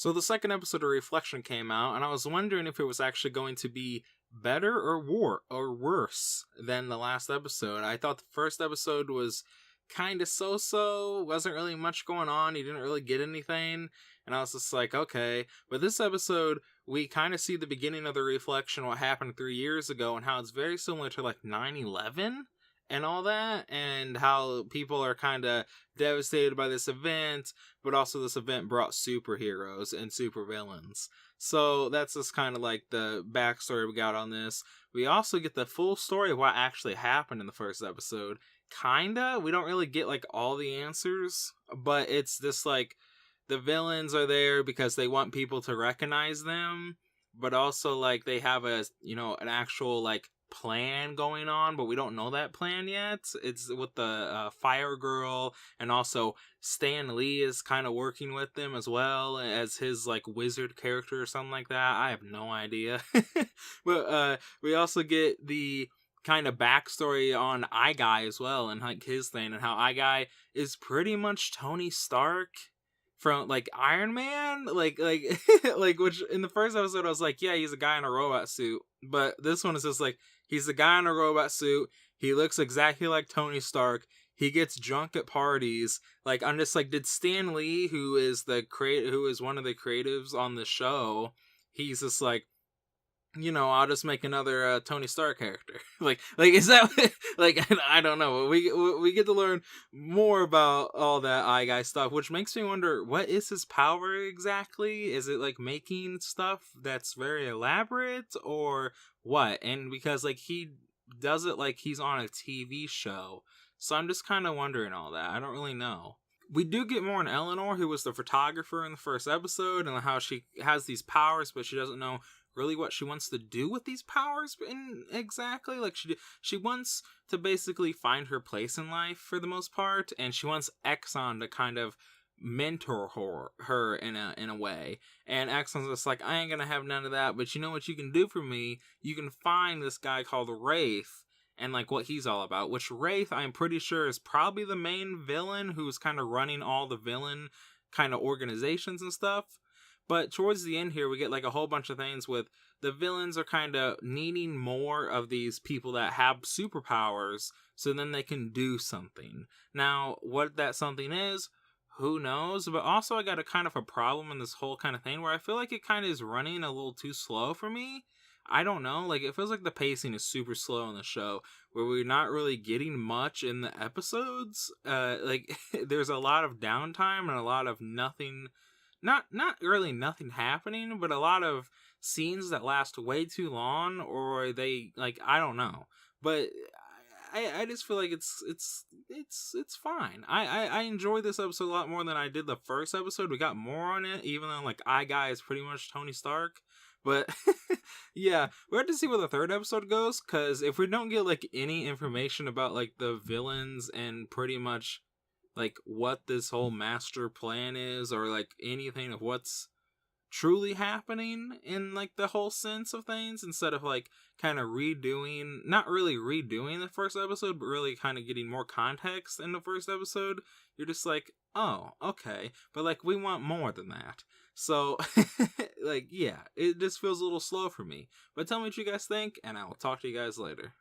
So the second episode of Reflection came out, and I was wondering if it was actually going to be better or worse than the last episode. I thought the first episode was kind of so-so, wasn't really much going on, you didn't really get anything, and I was just like, okay. But this episode, we kind of see the beginning of the reflection, what happened 3 years ago, and how it's very similar to like 9/11 and all that, and how people are kind of devastated by this event, but also this event brought superheroes and supervillains. So that's just kind of like the backstory we got on this. We also get the full story of what actually happened in the first episode. Kinda. We don't really get like all the answers, but it's just like the villains are there because they want people to recognize them, but also like they have a, an actual like plan going on, but we don't know that plan yet. It's with the Fire Girl, and also Stan Lee is kind of working with them as well as his like wizard character or something like that. I have no idea. But we also get the kind of backstory on iGuy as well, and like his thing, and how iGuy is pretty much Tony Stark from like Iron Man, like like which in the first episode I was like, yeah, he's a guy in a robot suit, but this one is just like, he's a guy in a robot suit, he looks exactly like Tony Stark, he gets drunk at parties. Like, I'm just like, did Stan Lee, who is one of the creatives on the show, he's just like, I'll just make another Tony Stark character. like is that like, I don't know. We get to learn more about all that iGuy stuff, which makes me wonder, what is his power exactly? Is it like making stuff that's very elaborate, or what? And because like he does it like he's on a TV show, so I'm just kind of wondering all that. I don't really know. We do get more on Eleanor, who was the photographer in the first episode, and how she has these powers, but she doesn't know really what she wants to do with these powers exactly. Like, she wants to basically find her place in life for the most part, and she wants Exxon to kind of mentor her in a way. And Exxon's just like, I ain't gonna have none of that, but you know what you can do for me? You can find this guy called Wraith, and like what he's all about, which Wraith, I'm pretty sure, is probably the main villain who's kind of running all the villain kind of organizations and stuff. But towards the end here, we get like a whole bunch of things with the villains are kind of needing more of these people that have superpowers, so then they can do something. Now, what that something is, who knows? But also I got a kind of a problem in this whole kind of thing where I feel like it kind of is running a little too slow for me. I don't know, like it feels like the pacing is super slow in the show, where we're not really getting much in the episodes. Like there's a lot of downtime and a lot of nothing. Not really nothing happening, but a lot of scenes that last way too long, or they like, I don't know. But I just feel like it's fine. I enjoy this episode a lot more than I did the first episode. We got more on it, even though like iGuy is pretty much Tony Stark. But yeah, we have to see where the third episode goes, because if we don't get like any information about like the villains and pretty much like what this whole master plan is, or like anything of what's truly happening in like the whole sense of things, instead of like kind of not really redoing the first episode, but really kind of getting more context in the first episode, you're just like, oh, okay, but like we want more than that. So like, yeah, it just feels a little slow for me. But tell me what you guys think, and I will talk to you guys later.